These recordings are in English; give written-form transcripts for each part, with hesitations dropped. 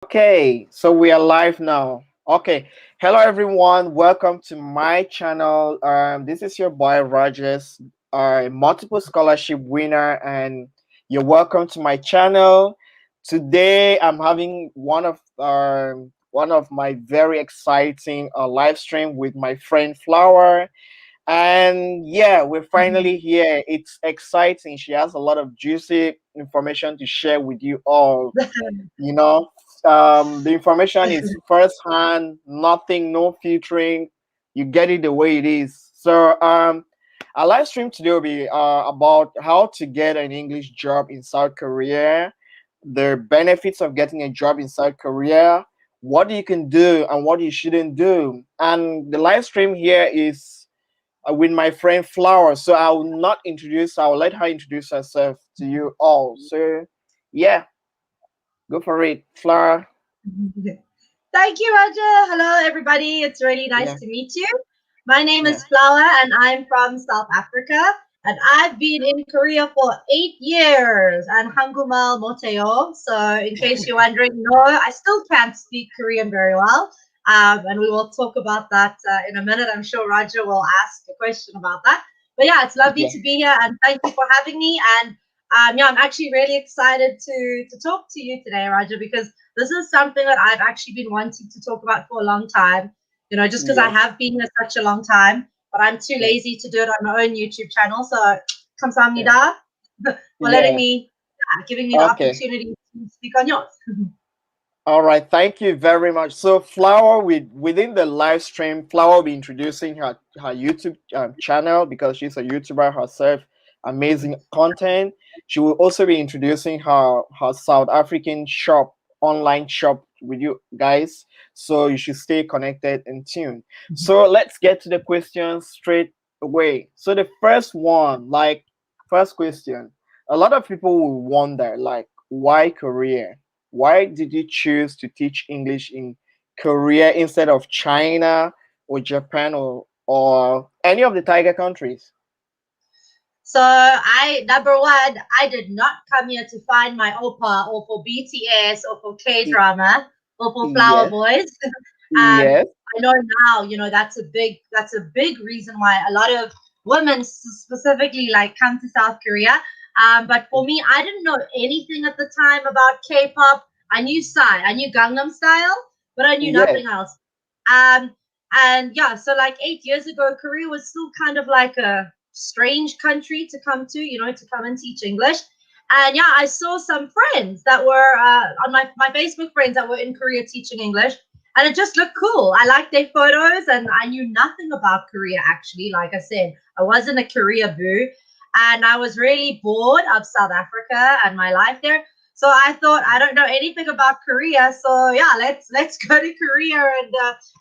Okay, so we are live now. Okay, hello everyone. Welcome to my channel. This is your boy Rogers, multiple scholarship winner, and you're welcome to my channel. Today, I'm having one of my very exciting live stream with my friend Flower. And yeah, we're finally here. It's exciting. She has a lot of juicy information to share with you all. You know, the information is first hand, nothing, no filtering. You get it the way it is. So, our live stream today will be about how to get an English job in South Korea, the benefits of getting a job in South Korea, what you can do and what you shouldn't do. And the live stream here is with my friend Flower. So I will let her introduce herself to you all. So, yeah, go for it, Flower. Thank you, Roger. Hello, everybody. It's really nice Yeah, to meet you. My name yeah. is Flower, and I'm from South Africa. And I've been in Korea for 8 years. And Hangumal Moteo. So, in case you're wondering, no, I still can't speak Korean very well. And we will talk about that in a minute. I'm sure Roger will ask a question about that. But yeah, it's lovely Yeah. to be here, and thank you for having me. And yeah, I'm actually really excited to talk to you today, Roger, because this is something that I've actually been wanting to talk about for a long time, just because I Yes. have been here such a long time, but I'm too Yeah. lazy to do it on my own YouTube channel. So, Yeah. 감사합니다 for letting Yeah. me, giving me the Okay. opportunity to speak on yours. All right. Thank you very much. So, Flower, within the live stream, Flower will be introducing her YouTube channel because she's a YouTuber herself. Amazing content. She will also be introducing her South African shop, online shop with you guys. So you should stay connected and tuned. So let's get to the questions straight away. So the first question, a lot of people will wonder, like, why Korea? Why did you choose to teach English in Korea instead of China or Japan or any of the tiger countries? So number one, I did not come here to find my oppa or for BTS or for K Y- drama or for Flower Yes, Boys. yes, I know now, that's a big reason why a lot of women specifically like come to South Korea. But for me, I didn't know anything at the time about K-pop. I knew Psy, I knew Gangnam Style, but I knew yes. nothing else. Um, and yeah, so like 8 years ago, Korea was still kind of like a strange country to come to, to come and teach English. And yeah, I saw some friends that were on my Facebook friends that were in Korea teaching English, and it just looked cool. I liked their photos, and I knew nothing about Korea actually. Like I said, I wasn't a Korea boo, and I was really bored of South Africa and my life there. So I thought I don't know anything about Korea, so yeah, let's go to Korea and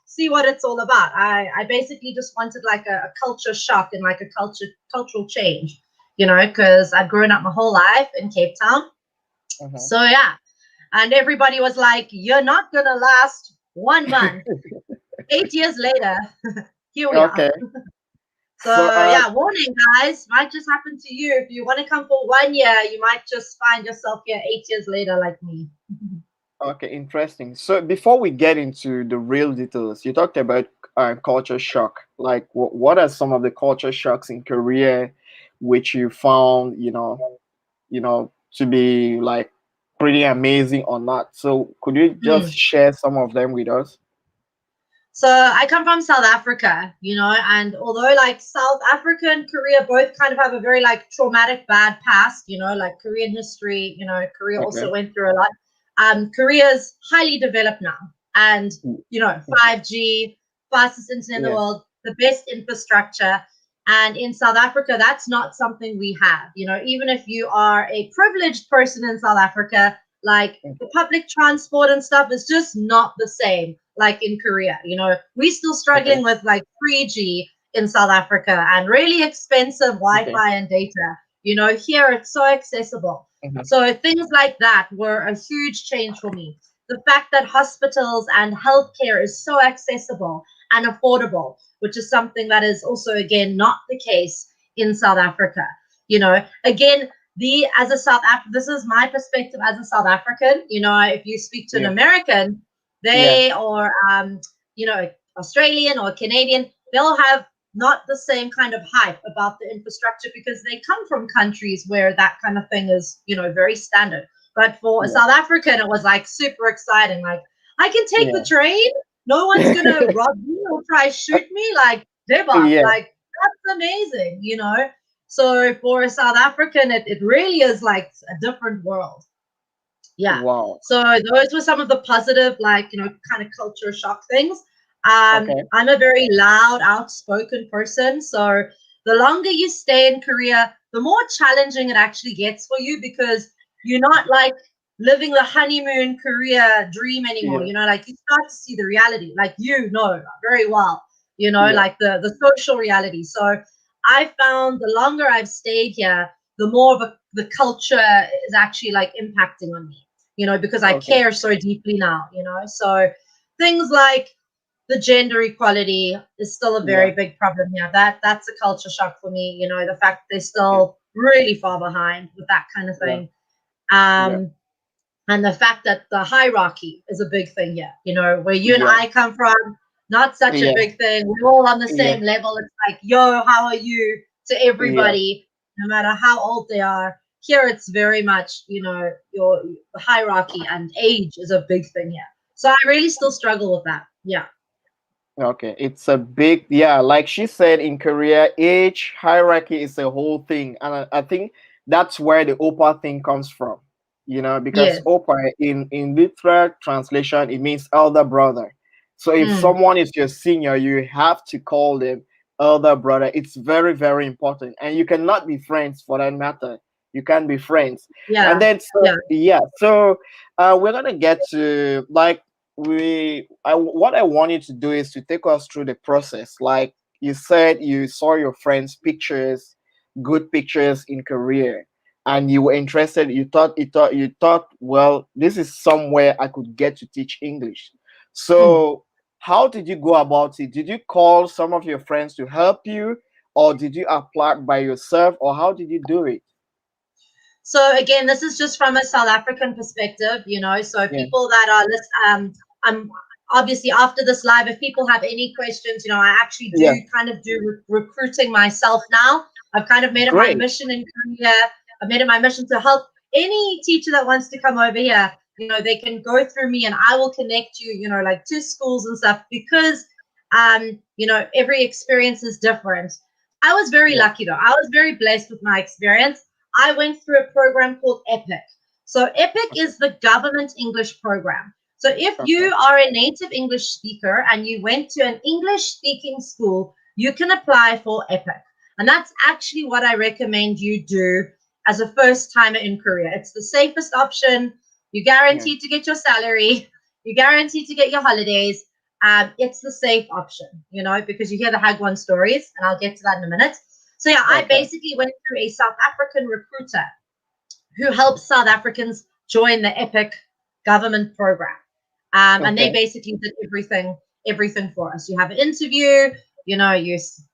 see what it's all about. I basically just wanted like a culture shock and like a cultural change, because I'd grown up my whole life in Cape Town. Uh-huh. So yeah, and everybody was like, "You're not gonna last 1 month." 8 years later, here we are. Okay. So So, yeah, warning guys, might just happen to you. If you want to come for 1 year, you might just find yourself here 8 years later, like me. okay, interesting. So, before we get into the real details, you talked about culture shock. Like, what are some of the culture shocks in Korea, which you found, to be like pretty amazing or not? So, could you just Mm. share some of them with us? So I come from South Africa, and although like South Africa and Korea both kind of have a very like traumatic bad past, like Korean history, Korea also Okay. went through a lot. Korea's highly developed now, and Mm, okay. 5G, fastest internet in the Yeah. world, the best infrastructure. And in South Africa, that's not something we have. Even if you are a privileged person in South Africa, like the Okay. public transport and stuff is just not the same like in Korea. We're still Okay. struggling with like 3G in South Africa and really expensive Okay. Wi-Fi and data. Here it's so accessible. Mhm. So things like that were a huge change for me. The fact that hospitals and healthcare is so accessible and affordable, which is something that is also again not the case in South Africa. Again, as a this is my perspective as a South African. If you speak to an Yeah. American, Yeah. they or Australian or Canadian, they'll have not the same kind of hype about the infrastructure because they come from countries where that kind of thing is, very standard. But for a Yeah. South African, it was like super exciting. Like, I can take the Yeah. train. No one's gonna rob me or try shoot me. Like, Deba, Yeah. like that's amazing. So for a South African, it really is like a different world. Yeah. Wow. So those were some of the positive, like, kind of culture shock things. Okay. I'm a very loud, outspoken person. So the longer you stay in Korea, the more challenging it actually gets for you because you're not like living the honeymoon Korea dream anymore. Yeah. Like you start to see the reality, like very well, Yeah. like the social reality. So I found the longer I've stayed here, the more of the culture is actually like impacting on me, because I Okay. care so deeply now. So things like the gender equality is still a Yeah. very big problem here. That's a culture shock for me, the fact that they're Okay. still really far behind with that kind of Yeah. thing. Yeah. Um, and the fact that the hierarchy is a big thing here, where you and Yeah. I come from, not such a Yeah. big thing. We're all on the Yeah. same level. It's like, yo, how are you to Yeah. everybody, no matter how old they are. Here, it's very much, your hierarchy and age is a big thing here. So I really still struggle with that. Yeah. Okay, it's a big, yeah, like she said in Korea, age hierarchy is a whole thing. And I think that's where the Opa thing comes from, because Yes. Opa in literal translation, it means elder brother. So if Mm. someone is your senior, you have to call them elder brother. It's very, very important. And you cannot be friends for that matter. You can't be friends. And Yeah. then, so, Yeah. yeah, so we're going to get to like, what I want you to do is to take us through the process. Like you said, you saw your friends' pictures, good pictures in Korea, and you were interested. You thought, well, this is somewhere I could get to teach English. Mm. So, how did you go about it? Did you call some of your friends to help you, or did you apply by yourself, or how did you do it? So again, this is just from a South African perspective, So Yeah, people that are I'm obviously after this live, if people have any questions, I actually yeah, do kind of do recruiting myself now. I've kind of made it my great. mission in Korea. I've made it my mission to help any teacher that wants to come over here. They can go through me, and I will connect you, like to schools and stuff because, every experience is different. I was very Yeah, lucky though. I was very blessed with my experience. I went through a program called EPIC. So EPIC is the government English program. So if okay, you are a native English speaker and you went to an English speaking school, you can apply for EPIC. And that's actually what I recommend you do as a first timer in Korea. It's the safest option. You yeah, guaranteed to get your salary. You guaranteed to get your holidays. It's the safe option, because you hear the Hagwon stories, and I'll get to that in a minute. So yeah, I okay, basically went through a South African recruiter who helps South Africans join the EPIC government program. And they okay, basically did everything for us. You have an interview, you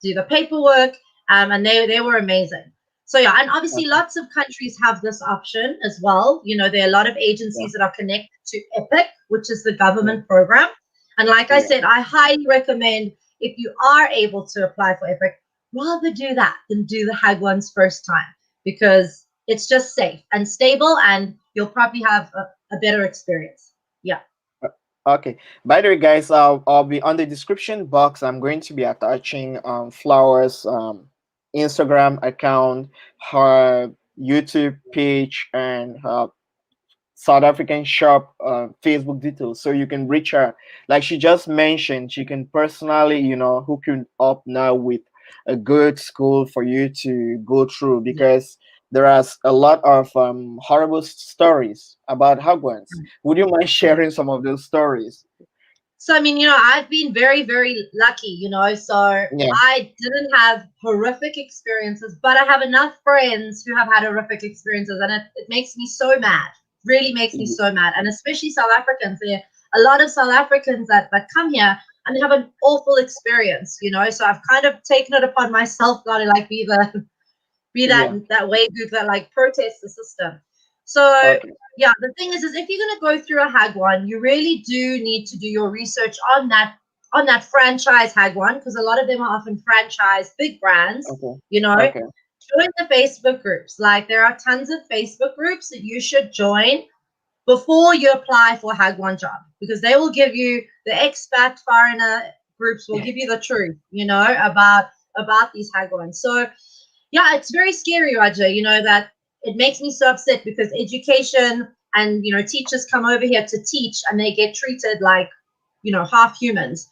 do the paperwork, and they were amazing. So yeah, and obviously okay, lots of countries have this option as well. There are a lot of yeah, agencies that are connected to EPIC, which is the yeah, government program. And like I yeah. said, I highly recommend if you are able to apply for EPIC, rather do that than do the Hagwons first time because it's just safe and stable and you'll probably have a better experience. Yeah. Uh, Okay. By the way, guys, I'll be on the description box. I'm going to be attaching Flowers Instagram account, her YouTube page, and her South African shop Facebook details, so you can reach her. Like she just mentioned, she can personally, hook you up now with a good school for you to go through Yeah. because there are a lot of horrible stories about Hagwons. Would you mind sharing some of those stories? So, I mean, I've been very, very lucky, so Yeah, I didn't have horrific experiences, but I have enough friends who have had horrific experiences, and it makes me so mad. Really makes me y- so mad. And especially South Africans. There are a lot of South Africans that come here and they have an awful experience, so I've kind of taken it upon myself not to like be be that Yeah. that way group that like protests the system. So Okay. yeah, the thing is if you're gonna go through a Hagwon, you really do need to do your research on that franchise Hagwon because a lot of them are often franchise big brands. Okay. You know, Okay. join the Facebook groups. Like there are tons of Facebook groups that you should join before you apply for a Hagwon job because they will give you the expat foreigner groups will give you the truth, about these Hagwons. So yeah, it's very scary, Roger. That it makes me so upset because education and teachers come over here to teach and they get treated like half humans.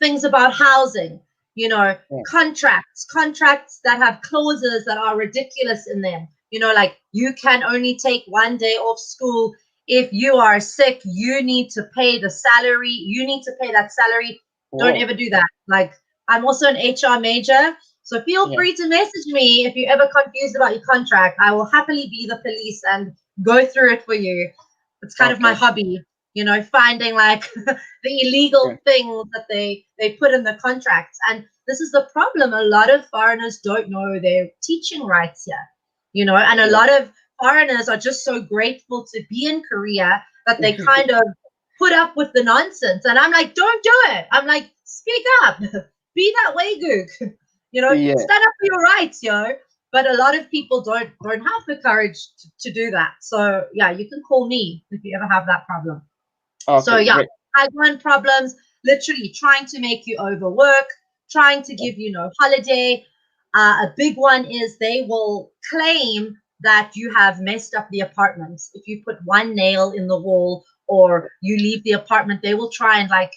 Things about housing, you know, Yeah. contracts that have clauses that are ridiculous in them. Like you can only take 1 day off school if you are sick. You need to pay the salary. You need to pay that salary. Don't Whoa. ever do that. Like I'm also an HR major, so feel Yeah. free to message me if you're ever confused about your contract. I will happily be the police and go through it for you. It's kind of my Okay. hobby, finding like the illegal Yeah. things that they put in the contracts. And this is the problem. A lot of foreigners don't know their teaching rights here, and a Yeah. lot of foreigners are just so grateful to be in Korea that they kind of put up with the nonsense. And I'm like, don't do it. I'm like, speak up. Be that way, Gook. Yeah. Stand up for your rights, But a lot of people don't have the courage to do that. So yeah, you can call me if you ever have that problem. So Okay. yeah, Great. Hagwon problems, literally trying to make you overwork, trying to Yeah. give you no holiday. A big one is they will claim that you have messed up the apartment. If you put one nail in the wall or you leave the apartment, they will try and like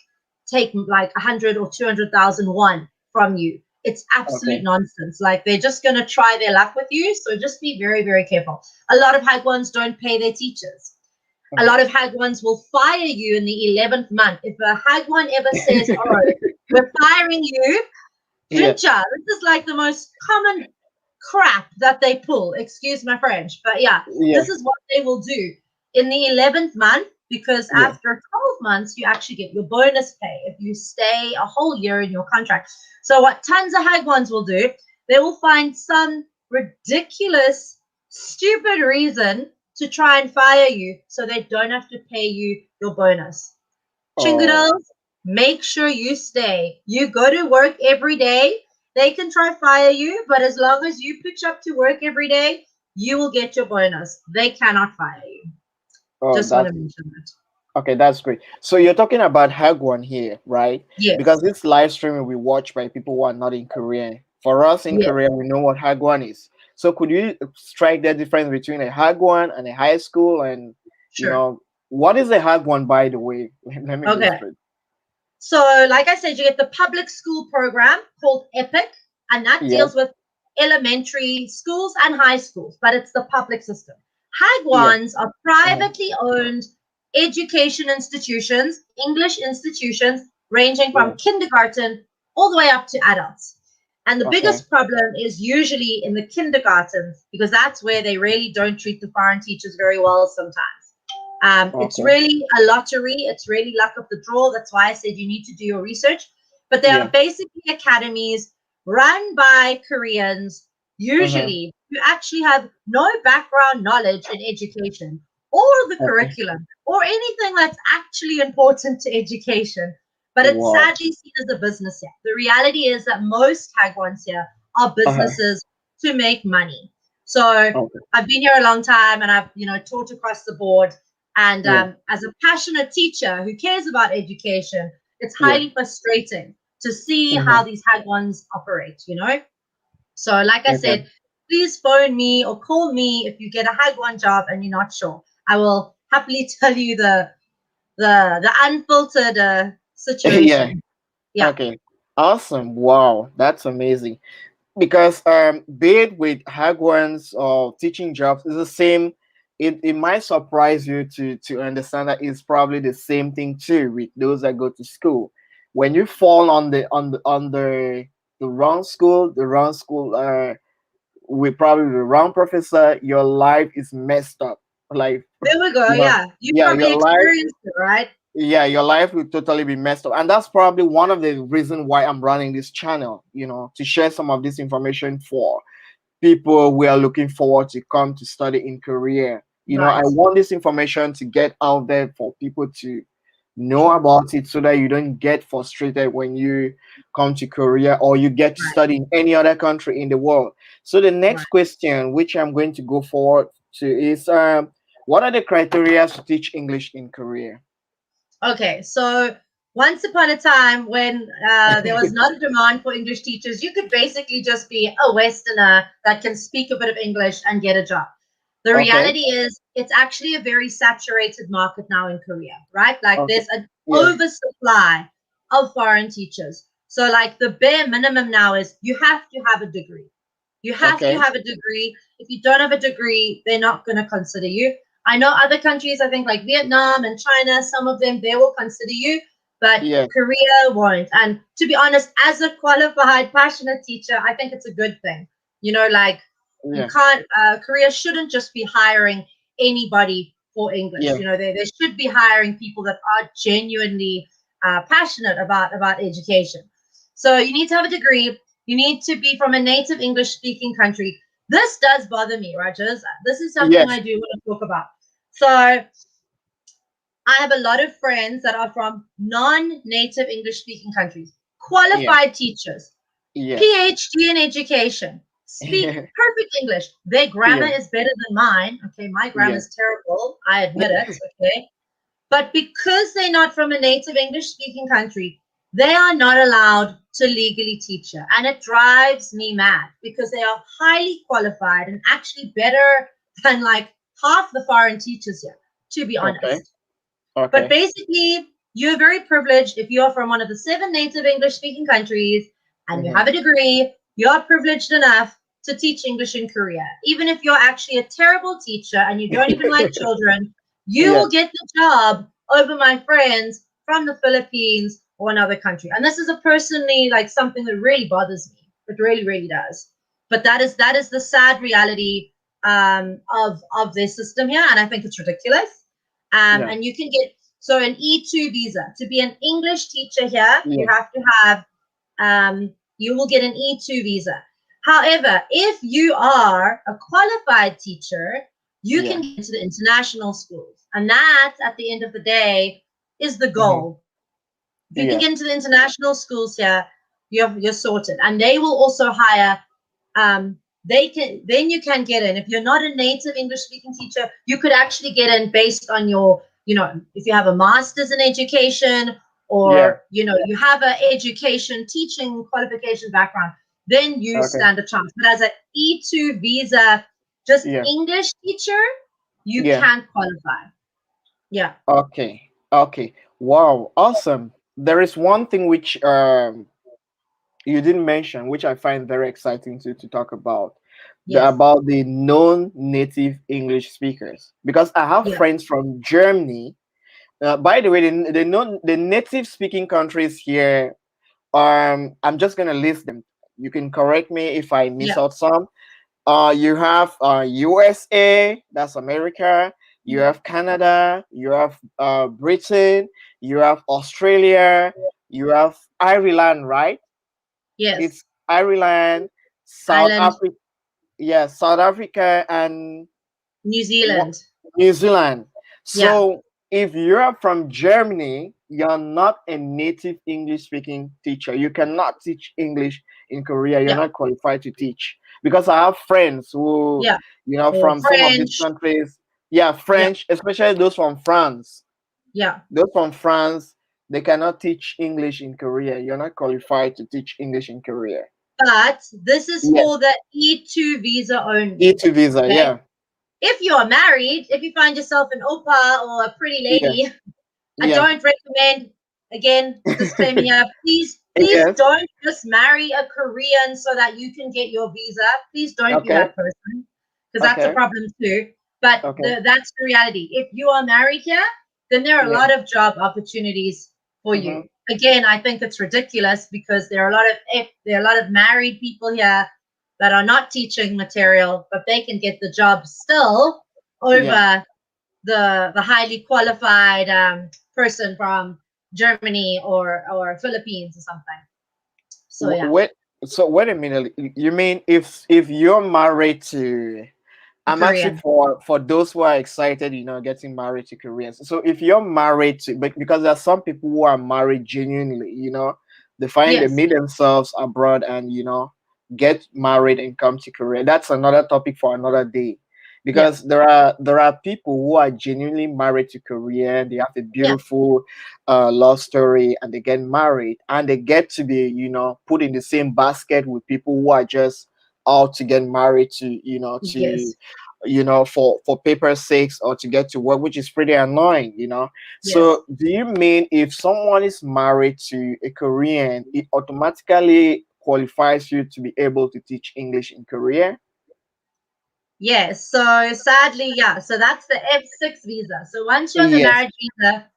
take like 100 or 200,000 from you. It's absolute Okay. nonsense. Like they're just gonna try their luck with you. So just be very, very careful. A lot of Hagwons don't pay their teachers. A Okay. lot of Hagwons will fire you in the 11th month. If a Hagwon ever says, "Oh, we're firing you," Yeah. Fincha, this is like the most common crap that they pull. Excuse my French, but yeah, Yeah. this is what they will do in the 11th month because Yeah. after 12 months, you actually get your bonus pay if you stay a whole year in your contract. So, what tons of Hagwons will do, they will find some ridiculous, stupid reason to try and fire you so they don't have to pay you your bonus. Oh. Chingadals, make sure you stay. You go to work every day. They can try fire you, but as long as you pitch up to work every day, you will get your bonus. They cannot fire you. Oh. Just want That's to mention that. okay. That's great. So you're talking about Hagwon here, right? Because Yes. this live stream will be watched by people who are not in Korea. For us in Yes. Korea, we know what Hagwon is. So could you strike the difference between a Hagwon and a high school, and you Sure. know what is a Hagwon, by the way? Let me go Okay. straight. So, like I said, you get the public school program called EPIC, and that Yeah. deals with elementary schools and high schools, but it's the public system. Yeah. Hagwons are Uh-huh. privately owned education institutions, English institutions, ranging Yeah. from kindergarten all the way up to adults. And the Okay. biggest problem is usually in the kindergartens because that's where they really don't treat the foreign teachers very well sometimes. It's Okay. really a lottery. It's really luck of the draw. That's why I said you need to do your research. But they are Yeah. basically academies run by Koreans, Mm-hmm. usually who actually have no background knowledge in education or the Okay. curriculum or anything that's actually important to education. But it's Wow. sadly seen as a business here. The reality is that most Hagwons here are Uh-huh. businesses to make money. So Okay. I've been here a long time and I've taught across the board and Yeah. as a passionate teacher who cares about education, it's Yeah. highly frustrating to see how Mm-hmm. these Hagwons operate. So, like I Okay. said, please phone me or call me if you get a Hagwon job and you're not sure. I will happily tell you the unfiltered Yeah. situation. Yeah, Okay. Awesome. Wow. That's amazing. Because be it with Hagwons or teaching jobs, it's the same. It might surprise you to understand that it's probably the same thing too with those that go to school. When you fall on the wrong school, with probably the wrong professor, your life is messed up. Like there we go. you know, Yeah, you yeah, probably your life experienced it, right? yeah, your life will totally be messed up. And that's probably one of the reasons why I'm running this channel, to share some of this information for. people we are looking forward to come to study in Korea. I Right, want this information to get out there for people to know true, about it so that you don't get frustrated when you come to Korea or you get to right, study in any other country in the world. So the right. next question, which I'm going to go forward to, is what are the criteria to teach English in Korea? Okay, so once upon a time when there was not a demand for English teachers, you could basically just be a Westerner that can speak a bit of English and get a job. The Okay. reality is, it's actually a very saturated market now in Korea, right? Like Okay. there's an Yeah. oversupply of foreign teachers. So, like, the bare minimum now is you have to have a degree. You have to Okay. have a degree. If you don't have a degree, they're not going to consider you. I know other countries, I think like Vietnam and China, some of them, they will consider you, but Yeah. Korea won't. And to be honest, as a qualified, passionate teacher, I think it's a good thing. Like, you Yeah. can't, Korea shouldn't just be hiring anybody for English. Yeah. They should be hiring people that are genuinely passionate about education. So you need to have a degree. You need to be from a native English speaking country. This does bother me, Rogers. This is something Yes. I do want to talk about. So I have a lot of friends that are from non-native English speaking countries, Yeah. qualified teachers, Yeah. PhD in education, speak perfect English. Their grammar Yeah. is better than mine. Okay, my grammar Yeah. is terrible. I admit it. Okay. But because they're not from a native English speaking country, they are not allowed to legally teach her. And it drives me mad because they are highly qualified and actually better than like half the foreign teachers here, to be Okay. honest. But Okay. basically, you're very privileged if you're from one of the 7 native English speaking countries and you Mm-hmm. have a degree, you're privileged enough to teach English in Korea. Even if you're actually a terrible teacher and you don't even like children, you Yeah. will get the job over my friends from the Philippines or another country. And this is a personally like something that really bothers me. It really, really does. But that is the sad reality of this system here, and I think it's ridiculous. Yeah. And you can get so an E2 visa to be an English teacher here. Yeah. You have to have you will get an E2 visa. However, if you are a qualified teacher, you Yeah. can get into the international schools, and that, at the end of the day, is the Mm-hmm. goal. If you can Yeah. get into the international schools here, you're sorted, and they will also hire they can then you can get in. If you're not a native English speaking teacher, you could actually get in based on your, if you have a master's in education, Yeah. or you have an education teaching qualification background, then you Okay. stand a chance. But as an E2 visa, just Yeah. English teacher, you Yeah. can't qualify. Yeah. Okay. Okay. Wow. Awesome. There is one thing which you didn't mention, which I find very exciting to talk about. Yes. About the non-native English speakers. Because I have Yeah. friends from Germany. By the way, the native speaking countries here, I'm just gonna list them. You can correct me if I miss Yeah. out some. You have USA, that's America. You Yeah. have Canada. You have Britain. You have Australia. You have Ireland, right? Yes. It's Ireland, South Ireland, Africa. Yeah, South Africa and New what? Zealand. New Zealand. Yeah. So if you're from Germany, you're not a native English speaking teacher. You cannot teach English in Korea. You're Yeah. not qualified to teach. Because I have friends who, Yeah. Or from some of these French. countries, yeah, Yeah. French, especially those from France. Yeah. Those from France, they cannot teach English in Korea. You're not qualified to teach English in Korea. But this is Yeah. for the E2 visa only. E2 visa, Okay. yeah. If you're married, if you find yourself an oppa or a pretty Yeah. lady, I Yeah. don't recommend, again, disclaimer here, please Yes. don't just marry a Korean so that you can get your visa. Please don't be Okay. that person, because that's a Okay. problem too. But Okay. that's the reality. If you are married here, then there are a Yeah. lot of job opportunities for Mm-hmm. you. Again, I think it's ridiculous because there are a lot of married people here that are not teaching material, but they can get the job still Yeah. over the highly qualified person from Germany or Philippines or something. So yeah. Wait. So wait a minute. You mean if you're married to, I'm actually Korean. for those who are excited, getting married to Koreans. So if you're married to, but because there are some people who are married genuinely, they find they Yes. meet themselves abroad and get married and come to Korea. That's another topic for another day. Yeah. Because there are people who are genuinely married to Korea. They have a Yeah. beautiful love story and they get married and they get to be put in the same basket with people who are just out to get married to to Yes. for paper's sakes or to get to work, which is pretty annoying. Yes. So do you mean if someone is married to a Korean, it automatically qualifies you to be able to teach English in Korea? Yes. So sadly, yeah. So that's the F6 visa. So once you're on the Yes, marriage visa,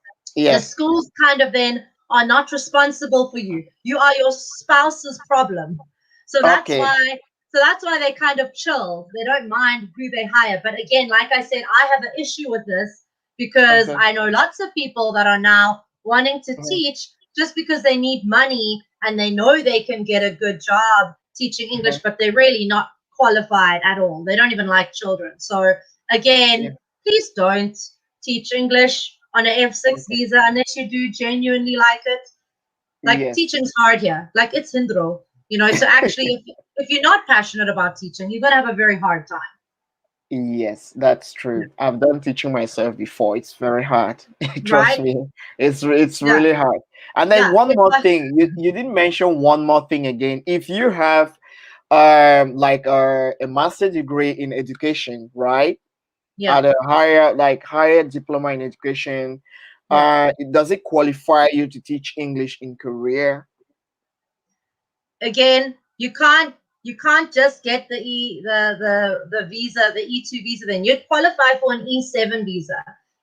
the yes. schools kind of then are not responsible for you. You are your spouse's problem. So that's Okay, why so that's why they kind of chill. They don't mind who they hire. But again, like I said, I have an issue with this because okay. I know lots of people that are now wanting to Mhm, teach just because they need money and they know they can get a good job teaching English, mhm. but they're really not qualified at all. They don't even like children. So Yeah, again, please don't teach English on an F6 okay. visa unless you do genuinely like it. Like Yes. teaching's hard here. Like it's hindro. So actually if you're not passionate about teaching, you're gonna have a very hard time. Yes, that's true. I've done teaching myself before. It's very hard. Trust Right? me. It's Yeah. really hard. And then Yeah. one It's more like thing. You didn't mention one more thing again. If you have like a master degree in education, right? yeah, At a higher diploma in education, yeah. does it qualify you to teach English in Korea? Again, you can't just get the visa, the E2 visa, then you'd qualify for an E7 visa.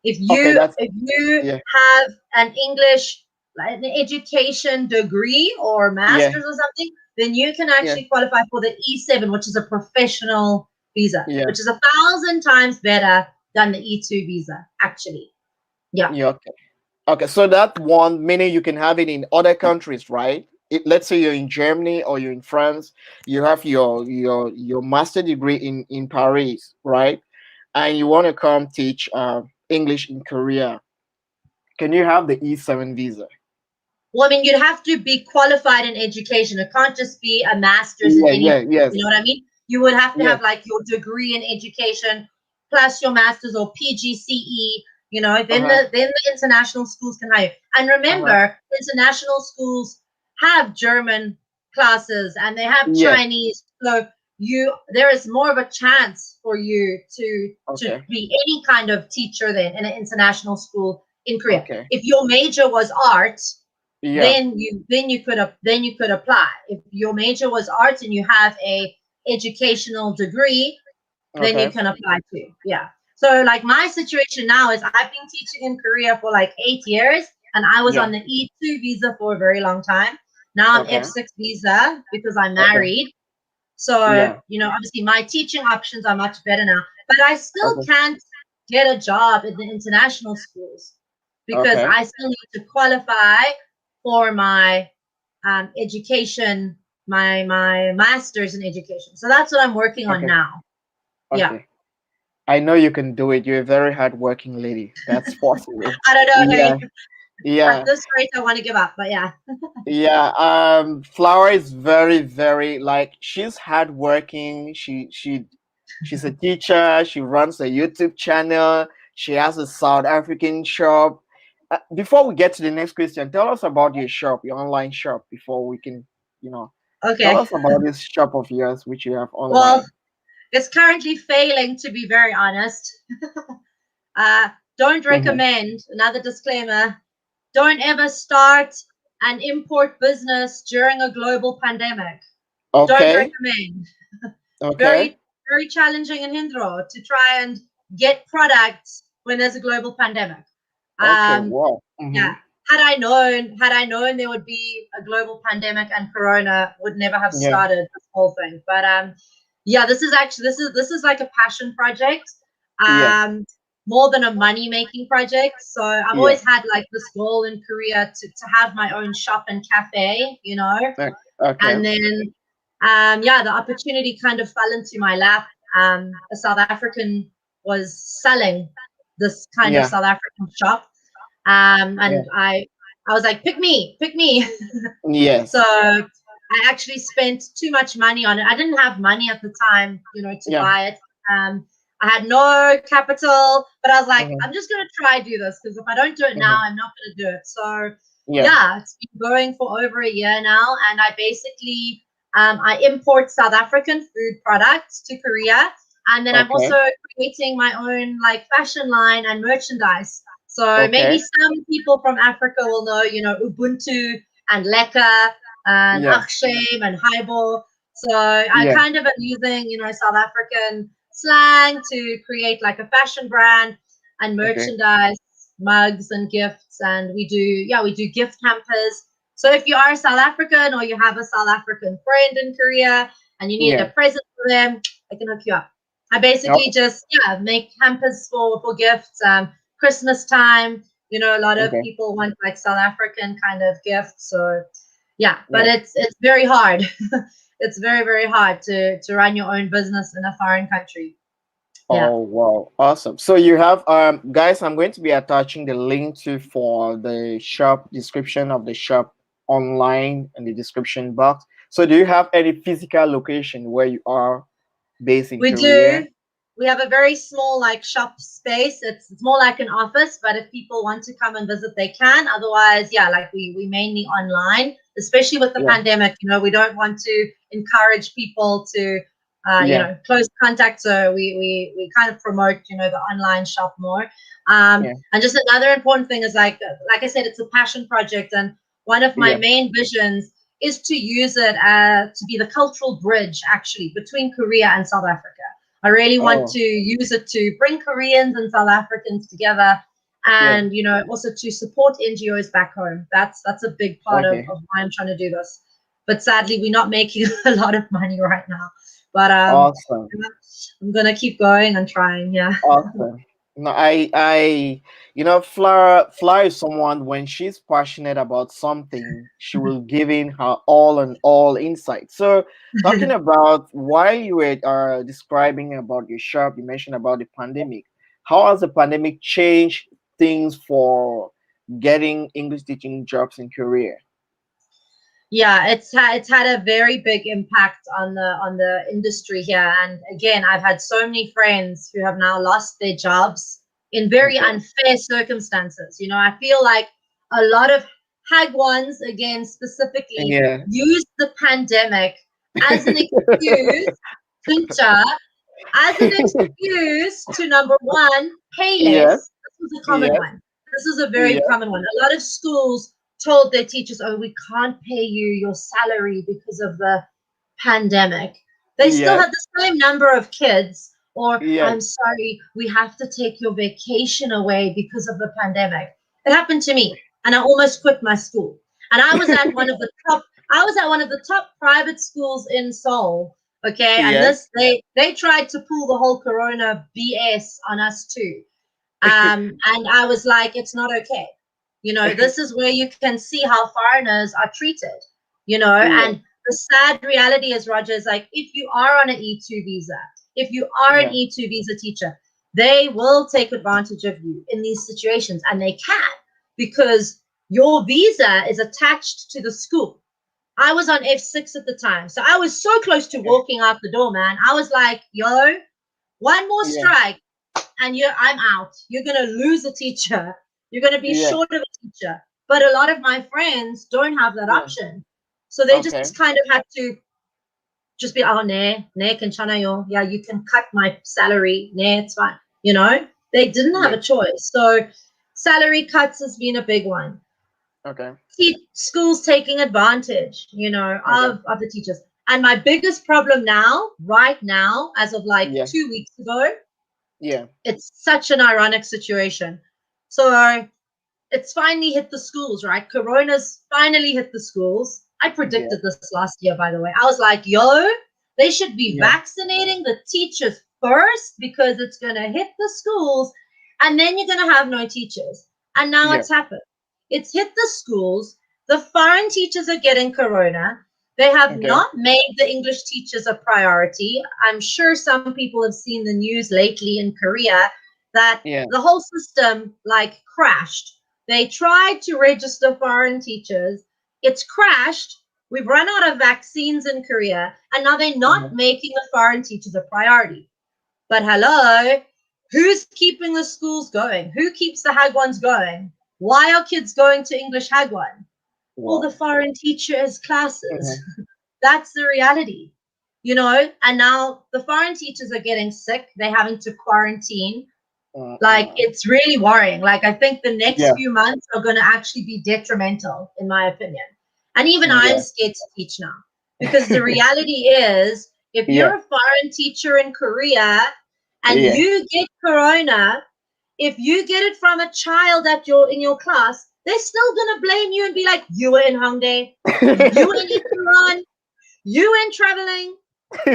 If Okay, you that's if you yeah, have an English, like an education degree or yeah, masters or something, then you can yeah, actually qualify for the E7, which is a professional visa, yeah, which is 1,000 times better than the E2 visa, actually. Yeah. yeah. Okay, so that one meaning you can have it in other countries, right? Let's say you're in Germany or you're in France, you have your master degree in Paris, right? And you want to come teach English in Korea. Can you have the E7 visa? Well, I mean, you'd have to be qualified in education. It can't just be a master's in Yeah, anything. yeah, yes, You know what I mean? You would have to yes, have like your degree in education plus your master's or PGCE. Then uh-huh, the international schools can hire. And uh-huh, remember, international schools have German classes and they have yes, Chinese. So there is more of a chance for you to okay, be any kind of teacher then in an international school in Korea. okay, If your major was art, yeah, then you could apply. If your major was arts and you have a educational degree, then you okay, can apply too. Yeah. So like my situation now is I've been teaching in Korea for like 8 years and I was yeah, on the E2 visa for a very long time. Now I'm okay, F6 visa because I'm okay, married. So, yeah, obviously my teaching options are much better now, but I still okay, can't get a job in the international schools because okay, I still need to qualify for my education, my master's in education. So that's what I'm working on okay, now. Yeah. okay. I know you can do it. You're a very hardworking lady. That's possible. I don't know. Yeah, Hey, at yeah, this rate, I want to give up, but yeah. yeah. Flower is very, very like she's hardworking. She's a teacher. She runs a YouTube channel. She has a South African shop. Before we get to the next question, tell us about your shop, your online shop, before we can, you know, tell Okay. us about this shop of yours which you have Well, online. it's currently failing, to be very honest. Uh, don't Hmm. recommend, another disclaimer, don't ever start an import business during a global pandemic. Don't Okay, recommend. okay, Very, very challenging in Hindro to try and get products when there's a global pandemic. okay. Um, Wow. Mm-hmm. yeah. Had I known there would be a global pandemic and Corona would never have Yeah, started this whole thing. But yeah, this is like a passion project. yeah, Um, more than a money making project. So I've yeah. always had like this goal in Korea to have my own shop and cafe, Okay. and then yeah, the opportunity kind of fell into my lap. A South African was selling this kind of Yeah. South African shop, Yeah. and I was like, pick me. So Yes. I actually spent too much money on it. I didn't have money at the time, to Yeah. buy it. I had no capital, but I was like, Hmm. I'm just gonna try do this because if I don't do it now, Hmm. I'm not gonna do it. So Yeah. yeah, it's been going for over a year now, and I basically I import South African food products to Korea, and then I'm also Okay. creating my own like fashion line and merchandise. So maybe Okay. some people from Africa will know, Ubuntu and Lekker and Yeah. Akshame and Haibo. So I Yeah. kind of am using, South African slang to create like a fashion brand and Okay. merchandise, mugs and gifts. And we do gift hampers. So if you are South African or you have a South African friend in Korea and you need a Yeah. present for them, I can hook you up. I basically Oh, just make hampers for gifts. Christmas time, a lot of okay. people want like South African kind of gifts. So yeah, but Yeah. it's very hard. It's very very hard to run your own business in a foreign country. Yeah, Oh wow, awesome. So you have guys, I'm going to be attaching the link to for the shop description of the shop online in the description box. So do you have any physical location where you are based in we Korea? do. We have a very small like shop space. It's more like an office, but if people want to come and visit, they can. Otherwise, yeah, like we mainly online, especially with the Yeah. pandemic. We don't want to encourage people to, Yeah. close contact. So we kind of promote, the online shop more. Yeah. And just another important thing is like I said, it's a passion project, and one of my Yeah. main visions is to use it to be the cultural bridge actually between Korea and South Africa. I really want Oh, to use it to bring Koreans and South Africans together, yeah. and also to support NGOs back home. That's a big part of, Okay. of why I'm trying to do this. But sadly, we're not making a lot of money right now. But Awesome. I'm gonna keep going and trying. Yeah. Awesome. No, Flora is someone when she's passionate about something, she will give in her all and all insight. So, talking about why you were describing about your shop, you mentioned about the pandemic. How has the pandemic changed things for getting English teaching jobs in Korea? Yeah, it's had a very big impact on the industry here. And again, I've had so many friends who have now lost their jobs in very Okay. unfair circumstances. I feel like a lot of Hagwons, again specifically, Yeah. use the pandemic as an excuse, Kuncha, as an excuse to number one, pay Yes. less. This was a common Yes. one. This is a very Yes. common one. A lot of schools told their teachers, oh, we can't pay you your salary because of the pandemic. They still Yes. had the same number of kids, or Yes. I'm sorry, we have to take your vacation away because of the pandemic. It happened to me, and I almost quit my school. And I was at one of the top private schools in Seoul. Okay, and Yes. they tried to pull the whole Corona BS on us too. And I was like, it's not okay. This is where you can see how foreigners are treated. Yeah. And the sad reality is, Roger, is like if you are on an E2 visa, if you are an Yeah. E2 visa teacher, they will take advantage of you in these situations, and they can because your visa is attached to the school. I was on F6 at the time. So I was so close to Okay. walking out the door, man. I was like, yo, one more Yeah. strike and I'm out. You're going to lose a teacher. You're going to be Yeah. short of a teacher. But a lot of my friends don't have that Yeah. option. So they Okay. just kind of had to just be, oh, ne can yo. Yeah, you can cut my salary. Ne, it's fine. They didn't have Yeah. a choice. So salary cuts has been a big one. Okay. Schools taking advantage, Okay. of the teachers. And my biggest problem now, right now, as of like Yeah. 2 weeks ago, Yeah. it's such an ironic situation. So it's finally hit the schools, right? Corona's finally hit the schools. I Yeah. predicted this last year, by the way. I was like, yo, they should be Yeah. vaccinating the teachers first because it's going to hit the schools and then you're going to have no teachers. And now Yeah. it's happened. It's hit the schools. The foreign teachers are getting corona. They have Okay. not made the English teachers a priority. I'm sure some people have seen the news lately in Korea that Yeah. the whole system like crashed. They tried to register foreign teachers. It's crashed. We've run out of vaccines in Korea, and now they're not Uh-huh. making the foreign teachers a priority. But hello, who's keeping the schools going? Who keeps the Hagwons going? Why are kids going to English Hagwon? All the Wow. foreign teachers' classes. Uh-huh. That's the reality, And now the foreign teachers are getting sick. They're having to quarantine. Like, Uh-uh. it's really worrying. Like, I think the next Yeah. few months are going to actually be detrimental, in my opinion. And even I'm Yeah. scared to teach now because the reality is, if Yeah. you're a foreign teacher in Korea and Yeah. you get corona, if you get it from a child at your in your class, they're still gonna blame you and be like, you were in Hongdae, you ain't eating run, you ain't traveling.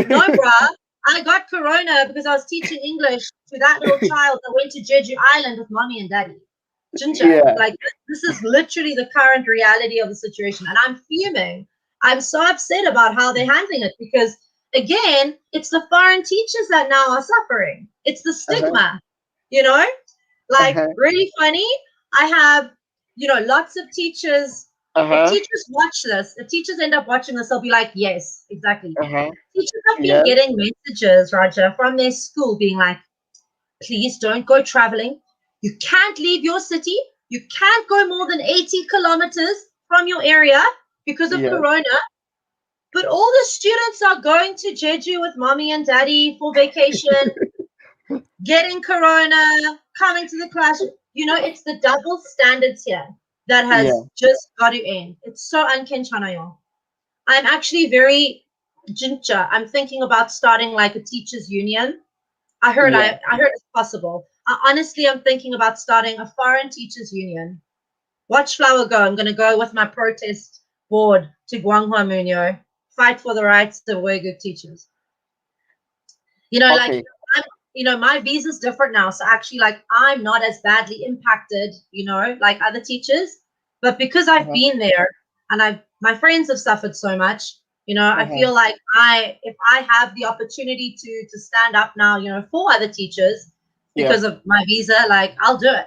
No, bruh. I got corona because I was teaching English to that little child that went to Jeju Island with mommy and daddy. Ginger, Yeah. like this is literally the current reality of the situation, and I'm fuming. I'm so upset about how they're handling it because, again, it's the foreign teachers that now are suffering. It's the Uh-huh. stigma, you know. Like, Uh-huh. really funny. I have, lots of teachers. If Uh-huh. teachers watch this, if teachers end up watching this, they'll be like, yes, exactly. Uh-huh. Teachers have been Yeah. getting messages, Raja, from their school being like, please don't go traveling. You can't leave your city. You can't go more than 80 kilometers from your area because of Yeah. corona. But all the students are going to Jeju with mommy and daddy for vacation, getting corona, coming to the class. It's the double standards here that Yeah. has just got to end. It's so unkenchanayo. I'm actually very ginger. I'm thinking about starting like a teachers union. Yeah. I heard it's possible. Honestly, I'm thinking about starting a foreign teachers union. Watch Flower go. I'm gonna go with my protest board to Guanghua Munyo, fight for the rights of Uyghur teachers. Like Okay. I'm, my visa's different now, so actually, like I'm not as badly impacted, like other teachers. But because I've Uh-huh. been there and my friends have suffered so much, I Uh-huh. feel like if I have the opportunity to stand up now, for other teachers Yeah. because of my visa, like I'll do it.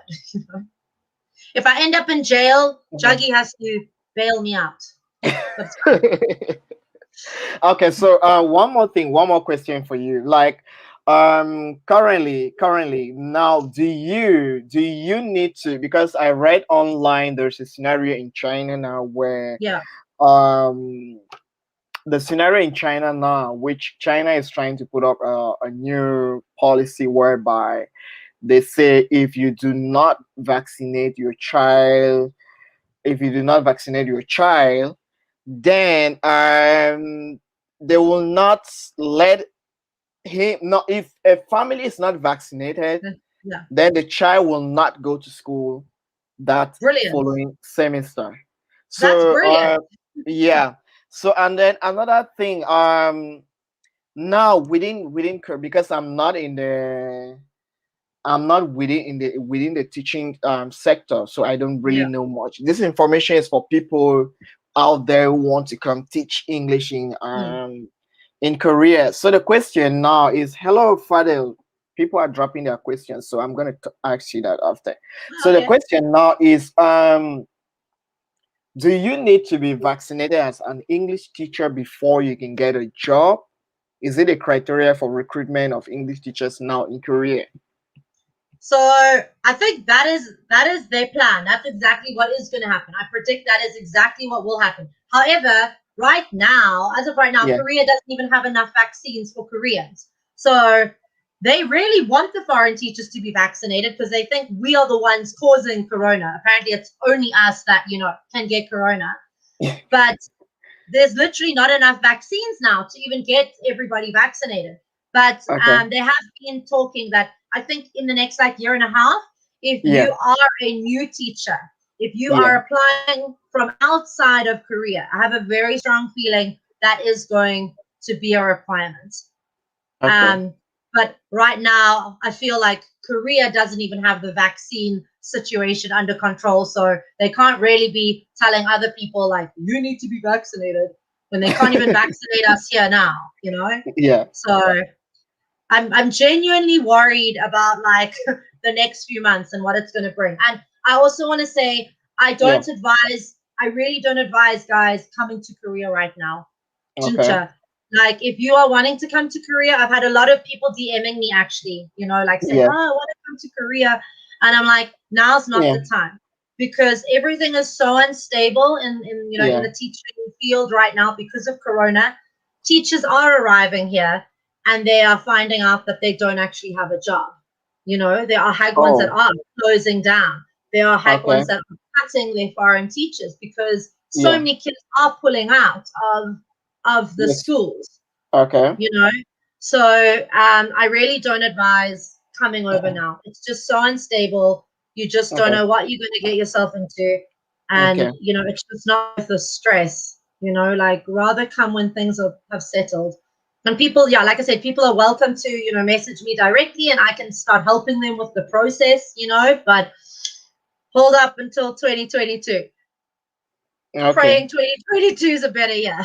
If I end up in jail, Uh-huh. Juggy has to bail me out. But it's fine. Okay, so one more question for you. Like, currently now, do you need to, because I read online there's a scenario in China now where Yeah, um the scenario in China now, which China is trying to put up a new policy whereby they say if you do not vaccinate your child, then they will not let him. Not if a family is not vaccinated, yeah, then the child will not go to school that brilliant. following semester. That's So brilliant. yeah. So and then another thing, now because I'm not within the teaching sector, so I don't really Yeah. know much. This information is for people out there who want to come teach English Mm. in Korea. So the question now is, hello, Fadel. People are dropping their questions, so I'm gonna ask you that after. Ah, So the okay. question now is, do you need to be vaccinated as an English teacher before you can get a job? Is it a criteria for recruitment of English teachers now in Korea? So I think that is their plan. That's exactly what is going to happen. I predict that is exactly what will happen. However, as of right now, Yeah. Korea doesn't even have enough vaccines for Koreans. So they really want the foreign teachers to be vaccinated because they think we are the ones causing corona. Apparently, it's only us that can get corona. But there's literally not enough vaccines now to even get everybody vaccinated. But Okay. they have been talking that I think in the next like year and a half, if Yeah. you are a new teacher, if you Yeah. are applying from outside of Korea, I have a very strong feeling that is going to be a requirement. Okay. Um, but right now, I feel like Korea doesn't even have the vaccine situation under control, so they can't really be telling other people like you need to be vaccinated. when they can't even vaccinate us here now, you know? Yeah. So I'm genuinely worried about like the next few months and what it's going to bring. And I also want to say Yeah. I really don't advise guys coming to Korea right now. Okay. Chincha. Like if you are wanting to come to Korea, I've had a lot of people DMing me actually, you know, like saying, Yeah. "Oh, I want to come to Korea." And I'm like, "Now's not Yeah. the time." Because everything is so unstable in you know in Yeah. the teaching field right now because of corona. Teachers are arriving here and they are finding out that they don't actually have a job. You know, there are Hagwons that Oh. are closing down. There are Okay. Hagwons that are cutting their foreign teachers because so Yeah. many kids are pulling out of the Yes. schools, Okay. you know. So I really don't advise coming over now. It's just so unstable. You just don't Okay. know what you're going to get yourself into, and Okay. you know it's just not worth the stress. You know, like rather come when things have settled. And people, yeah, like I said, people are welcome to message me directly, and I can start helping them with the process. You know, but hold up until 2022. Okay. Praying 2022 is a better year.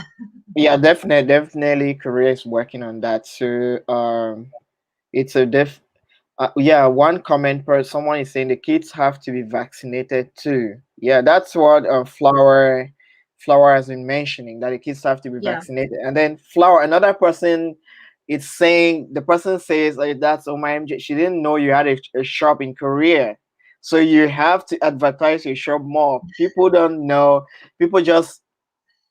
Yeah, definitely Korea is working on that. So it's a yeah, one comment per someone is saying the kids have to be vaccinated too. Yeah, that's what Flower has been mentioning, that the kids have to be Yeah. vaccinated. And then Flower, another person, it's saying, the person says that's my MJ. She didn't know you had a shop in Korea, so you have to advertise your shop more. People don't know. People just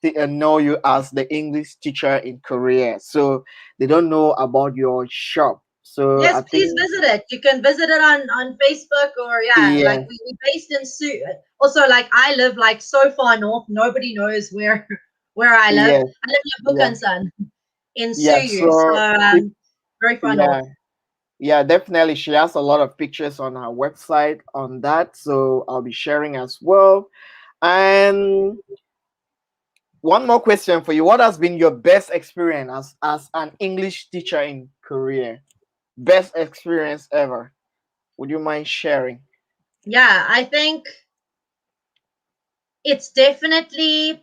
know you as the English teacher in Korea, so they don't know about your shop. So I Yes, think please visit it. You can visit it on Facebook or yeah, yeah, like we based in Su. Also, like I live like so far north, nobody knows where where I live. yeah, I live in yeah, Bukhansan in yeah. Suyu, so So very far north. yeah, yeah, definitely. She has a lot of pictures on her website on that, so I'll be sharing as well. And one more question for you: what has been your best experience as an English teacher in Korea? Best experience ever? Would you mind sharing? Yeah, I think it's definitely,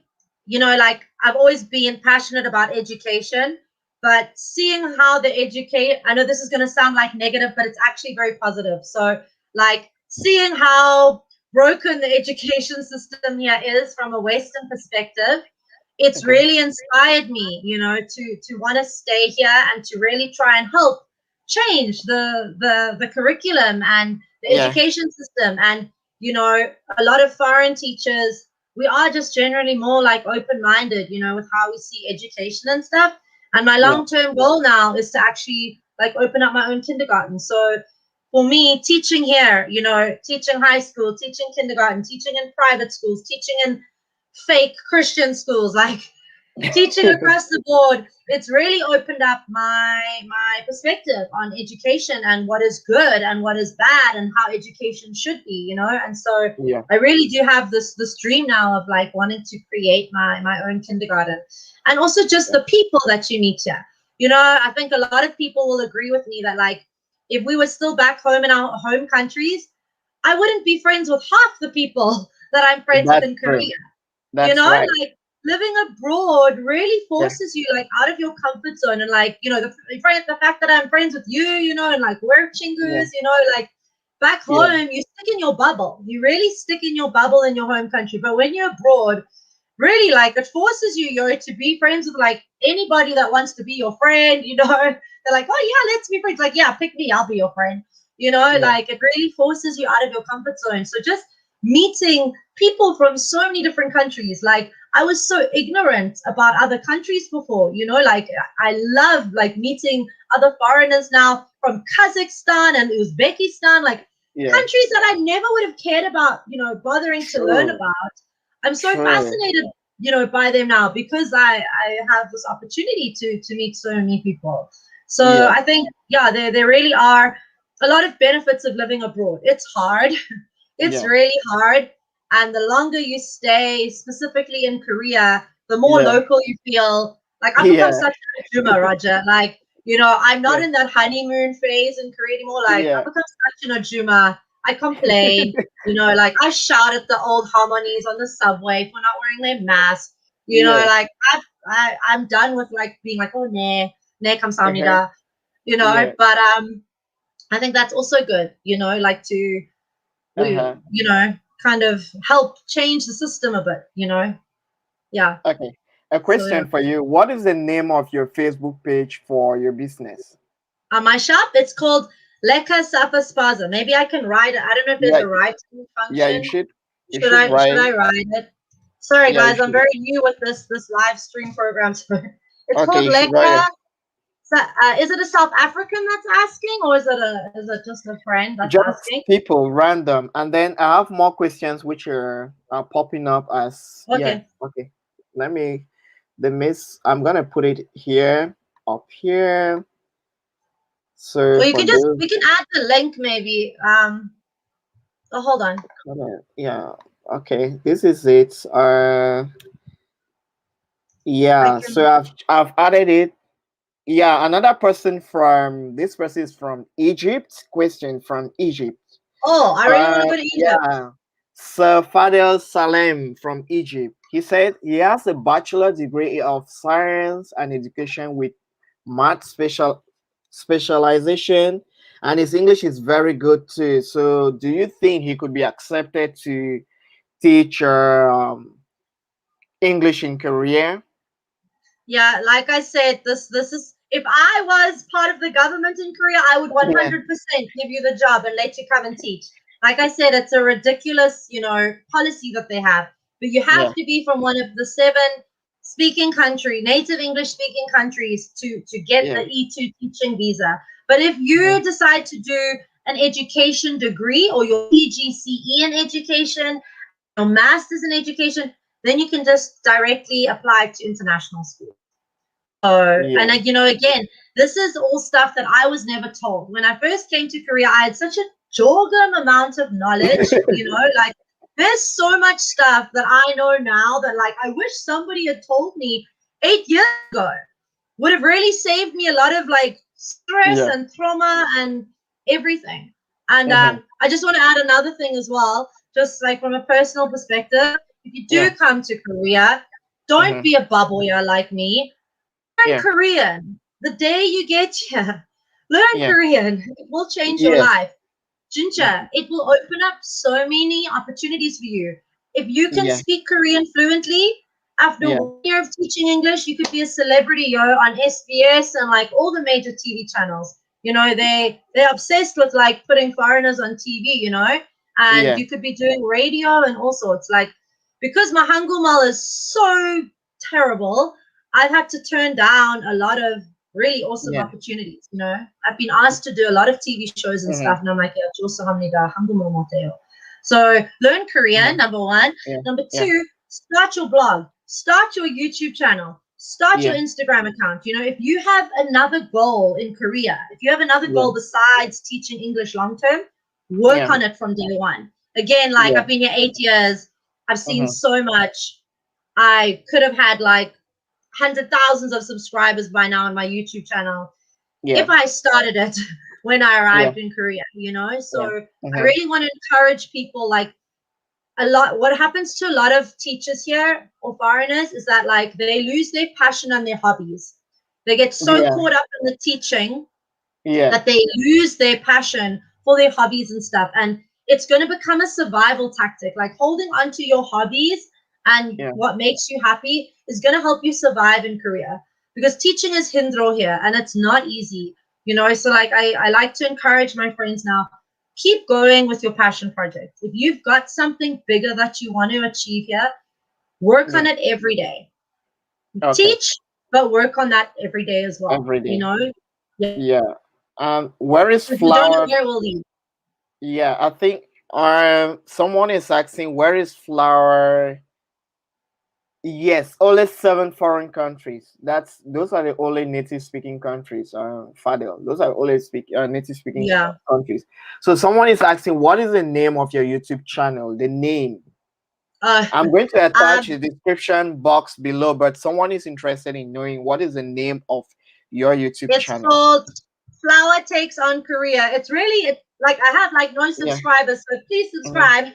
like I've always been passionate about education, but seeing how the educate, I know this is going to sound like negative, but it's actually very positive. So, like, seeing how broken the education system here is from a Western perspective, it's Okay. really inspired me, to want to stay here and to really try and help change the curriculum and the Yeah. education system. And a lot of foreign teachers, we are just generally more like open-minded, with how we see education and stuff. And my Yeah. long-term goal now is to actually like open up my own kindergarten. So for me, teaching here, teaching high school, teaching kindergarten, teaching in private schools, teaching in fake Christian schools, like teaching across the board, it's really opened up my perspective on education and what is good and what is bad and how education should be, and so Yeah. I really do have this dream now of like wanting to create my own kindergarten. And also just the people that you meet here, I think a lot of people will agree with me that like if we were still back home in our home countries, I wouldn't be friends with half the people that I'm friends with That's in true. Korea. That's right. Like living abroad really Yeah. forces you like out of your comfort zone. And like, the fact that I'm friends with you, and like we're Yeah. chingus, like back Yeah. home, you stick in your bubble. You really stick in your bubble in your home country. But when you're abroad, really like it forces you, to be friends with like anybody that wants to be your friend, They're like, oh yeah, let's be friends. Like, yeah, pick me, I'll be your friend. Yeah. Like it really forces you out of your comfort zone. So just meeting people from so many different countries. Like I was so ignorant about other countries before, like I love like meeting other foreigners now from Kazakhstan and Uzbekistan, like Yeah. countries that I never would have cared about, bothering to learn True. about. I'm so True. fascinated, by them now because I have this opportunity to meet so many people. So Yeah. I think, yeah, there really are a lot of benefits of living abroad. It's hard. It's Yeah. really hard. And the longer you stay, specifically in Korea, the more Yeah. local you feel. Like I've become Yeah. such a Juma, Roger. Like, I'm not Yeah. in that honeymoon phase in Korea anymore. Like I've Yeah. become such a Juma. I complain, like I shout at the old harmonies on the subway for not wearing their mask. Yes. Like I'm done with like being like, oh nah, nah Uh-huh. kamsahamnida, you know. Yeah. But I think that's also good, like to we Uh-huh. kind of help change the system a bit. Yeah. Okay. A So yeah. question for you. What is the name of your Facebook page for your business? My shop, it's called Leka Sapa Spaza. Maybe I can write it. I don't know if there's Yeah, a writing yeah, you function. should you Should should I should write. I write it? Sorry Yeah, you guys, I'm should. very new with this live stream program. So it's Okay, called you should write Leka. it. So, is it a South African that's asking, or is it just a friend that's Just asking? people random, and then I have more questions which are popping up as yeah. Okay. Okay, let me the miss. I'm gonna put it here up here. So Or you for can just those, we can add the link maybe. Oh, hold on. yeah. Okay, this is it. I Yeah. So can. I've added it. Yeah, another person from this person is from Egypt. Question from Egypt. Oh, I really want to go to Egypt. Yeah, Sir Fadel Salem from Egypt. He said he has a bachelor degree of science and education with math specialization, and his English is very good too. So, do you think he could be accepted to teach English in Korea? Yeah, like I said, this is if I was part of the government in Korea, I would Yeah, 100% give you the job and let you come and teach. Like I said, it's a ridiculous, policy that they have. But you have yeah, to be from one of the seven native English speaking countries to get yeah, the E2 teaching visa. But if mhm, you decide to do an education degree or your PGCE in education and your master's in education, then you can just directly apply to international schools. So, and yeah, again, this is all stuff that I was never told. When I first came to Korea, I had such a jorgum amount of knowledge, like there's so much stuff that I know now that like I wish somebody had told me 8 years ago. Would have really saved me a lot of like stress yeah, and trauma and everything. And mhm, I just want to add another thing as well, just like from a personal perspective. If you do yeah, come to Korea, don't mhm, be a baboya like me. Learn yeah, Korean. The day you get here, learn yeah, Korean. It will change your yes, life. Jinja, it will open up so many opportunities for you. If you can yeah, speak Korean fluently, after yeah, 1 year of teaching English, you could be a celebrity, on SBS and like all the major TV channels. They're obsessed with like putting foreigners on TV, and yeah, you could be doing radio and all sorts. Like because my Hangul is so terrible, I've had to turn down a lot of really awesome yeah, opportunities. I've been asked to do a lot of TV shows and mhm, stuff, and I'm like, yeah, Josa Hamnida, Hangul Moteo. So learn Korean, mhm, number one. yeah, Number yeah, two, start your blog, start your YouTube channel, start your yeah, Instagram account. If you have another goal in Korea, if you have another yeah, goal besides teaching English long term, work yeah, on it from day one. Again, like yeah, I've been here 8 years, I've seen mhm, so much. I could have had like hundred thousands of subscribers by now on my YouTube channel if yeah, I started it when I yeah, arrived in Korea. So yeah, I mhm, really want to encourage people like a lot. What happens to a lot of teachers here or foreigners is that like they lose their passion and their hobbies. They get so yeah, caught up in the teaching yeah, that they lose their passion for their hobbies and stuff. And it's going to become a survival tactic. Like holding on to your hobbies and yeah, what makes you happy is going to help you survive in Korea because teaching is hindro here and it's not easy. So like I like to encourage my friends now, keep going with your passion projects. If you've got something bigger that you want to achieve here, work on yeah. it every day. Okay, Teach, but work on that every day as well. every day. Yeah. Yeah. Where is If you don't know flower? where it will lead. Yeah, I think someone is asking where is flower. Yes, only 7 foreign countries. Those are the only native speaking countries. Fadel, those are only native speaking Yeah. countries. So someone is asking, what is the name of your YouTube channel? The name. Uh, I'm going to attach um, a description box below, but someone is interested in knowing what is the name of your YouTube it's channel. called Flower Takes on Korea. It's really like I have like no Yeah. subscribers, so please Hmm. subscribe.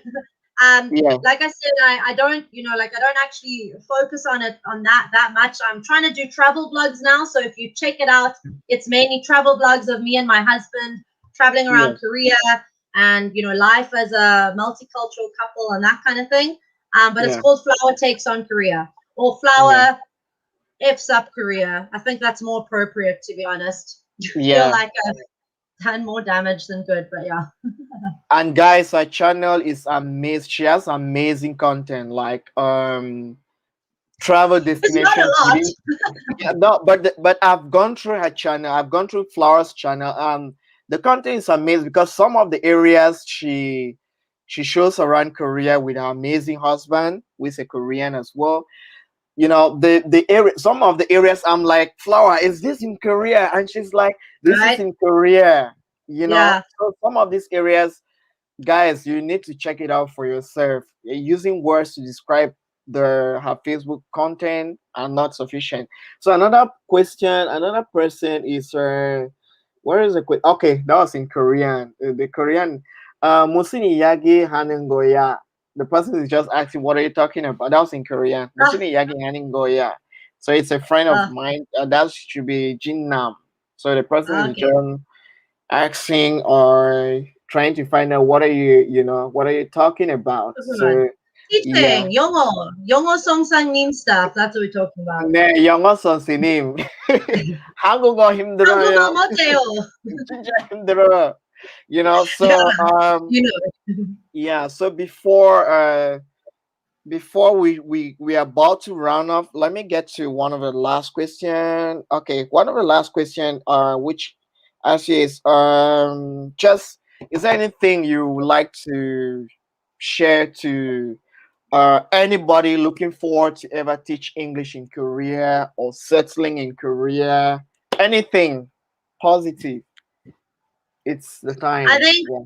Yeah. Like I said, I don't, like I don't actually focus on it on that much. I'm trying to do travel blogs now. So if you check it out, it's mainly travel blogs of me and my husband traveling Yeah. around Korea and life as a multicultural couple and that kind of thing. But it's Yeah. called Flower Takes on Korea or Yeah. Flower F's Up Korea. I think that's more appropriate, to be honest. You feel Yeah. like I've done more damage than good, but yeah. And guys, her channel is amazing. She has amazing content like travel It's not destinations a lot. within. Yeah, no, but I've gone through her channel. I've gone through Flower's channel. The content is amazing because some of the areas she shows around Korea with her amazing husband, who is a Korean as well. The area, some of the areas, I'm like, Flower, is this in Korea? And she's like, this is Right? in Korea. Yeah. So some of these areas, guys, you need to check it out for yourself. Using words to describe her Facebook content are not sufficient. So another person is where is the okay, that was in Korean. The Korean Musini Yagi Hanengoya. The person is just asking, what are you talking about? That was in Korean. Ah, Musini Yagi Hanengoya. So it's a friend of ah, mine. That should be Jin Nam. So the person is okay. just asking or trying to find out what are you talking about. Good one. So yeah. Teaching, 영어. 영어 성사님 stuff. That's what we're talking about. 네, 영어 선생님. 한국어 한국어 힘들어요. 못해요. 진짜 힘들어. Yeah, So you know. yeah, so before we are about to round off, let me get to one of the last question. Okay, one of the last question which actually is just, is there anything you would like to share to anybody looking forward to ever teach English in Korea or settling in Korea? Anything positive, it's the I time. think, Yeah.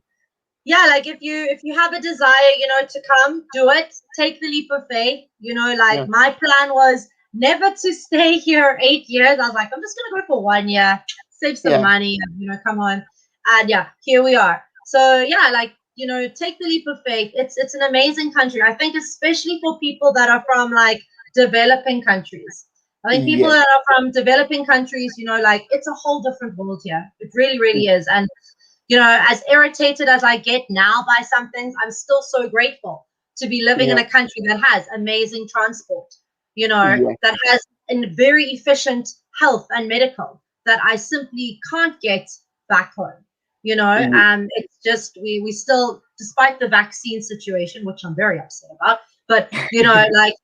yeah, like if you have a desire, to come, do it. Take the leap of faith. Like Yeah. my plan was never to stay here 8 years. I was like, I'm just gonna go for 1 year, save some Yeah. money, and come on. And yeah, here we are. So yeah, like take the leap of faith. It's an amazing country. I think especially for people that are from like developing countries. I think people Yes. that are from developing countries, like it's a whole different world here. It really, really is. And as irritated as I get now by some things, I'm still so grateful to be living in Yeah. a country that has amazing transport, Yeah. that has a very efficient health and medical that I simply can't get back home. Ye- It's just we still, despite the vaccine situation, which I'm very upset about, but like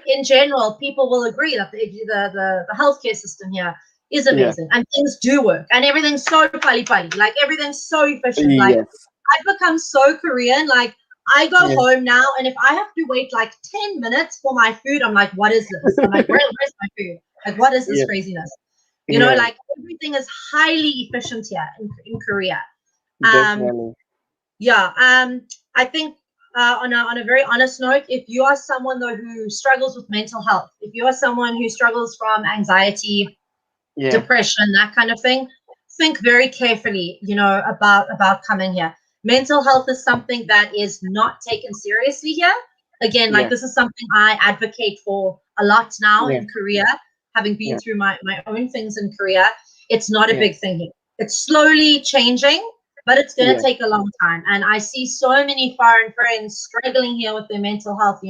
in general, people will agree that the healthcare system here is Yeah. amazing and things do work and everything's so pali pali, like everything's so efficient. Like Yes. I've become so Korean. Like I go Yeah. home now and if I have to wait like 10 minutes for my food, I'm like, what is this? I'm like, where's my food? Like, what is this Yeah. craziness? Yeah. Like everything is highly efficient here in Korea. Um, Definitely. yeah. I think on a very honest note, if you are someone though who struggles with mental health, if you are someone who struggles from anxiety, Yeah. depression, that kind of thing, think very carefully, about coming here. Mental health is something that is not taken seriously here. Again, like Yeah. this is something I advocate for a lot now Yeah. in Korea, having been Yeah. through my own things in Korea. It's not a Yeah. big thing here. It's slowly changing, but it's going to Yeah. take a long time. And I see so many foreign friends struggling here with their mental health,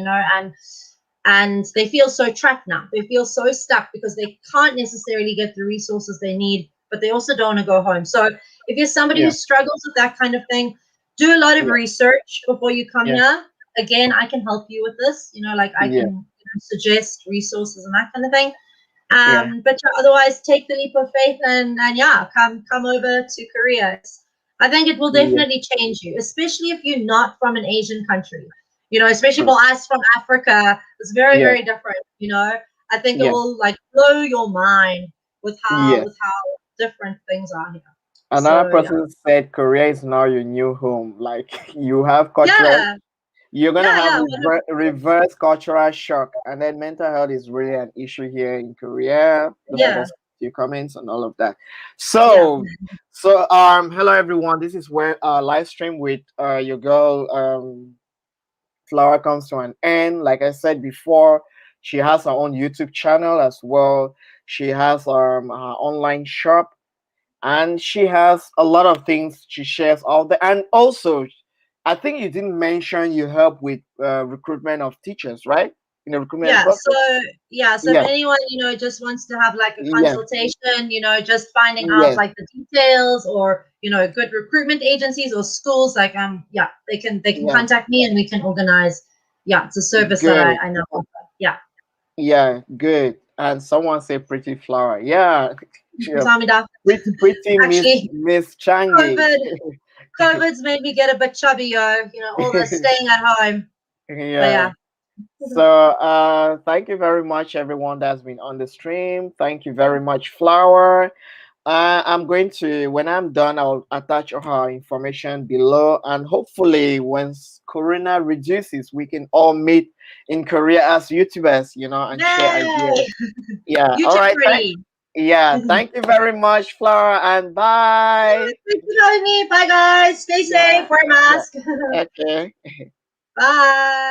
and they feel so trapped now. They feel so stuck because they can't necessarily get the resources they need, but they also don't want to go home. So if you're somebody who Yeah. struggles with that kind of thing, do a lot of Yeah. research before you come Yeah. here. Again, I can help you with this. Like I Yeah. can suggest resources and that kind of thing. Yeah. But yeah, otherwise, take the leap of faith and yeah, come over to Korea. I think it will Yeah. definitely change you, especially if you're not from an Asian country. Especially True. for us from Africa, it's very Yeah. very different. I think it Yeah. will like blow your mind with how Yes. with how different things are here. Another So yeah, person said Korea is now your new home. Like you have cultural, yeah, you're gonna yeah, have yeah. 100%. reverse cultural shock, and then mental health is really an issue here in Korea. Those are Yeah, just your comments and all of that. yeah. So hello everyone. This is where live stream with your girl Flower comes to an end. Like I said before, she has her own YouTube channel as well. She has her online shop, and she has a lot of things she shares out there. And also, I think you didn't mention you help with recruitment of teachers, right? In the recruitment Yeah, process. so if Yeah, anyone, just wants to have like a yeah, consultation, just finding out yes, like the details or, good recruitment agencies or schools, like yeah, they can yeah. contact me and we can organize. Yeah, it's a service that I Good. I now offer. Yeah. Yeah, good. And someone say pretty flower. Yeah, yeah. Samida. Pretty Actually, Miss Changi. COVID COVID's made me get a bit chubby, all the staying at home. But Yeah. yeah. So thank you very much everyone that's been on the stream. Thank you very much, Flower. I'm going to, when I'm done, I'll attach her information below, and hopefully, once Corona reduces, we can all meet in Korea as YouTubers, and share ideas. Yay! Yeah. All YouTube right. ready. Yeah. Thank you very much, Flora, and bye. Thanks for joining me. Bye, guys. Stay Yeah. safe. Wear a Yeah. mask. Okay. Bye.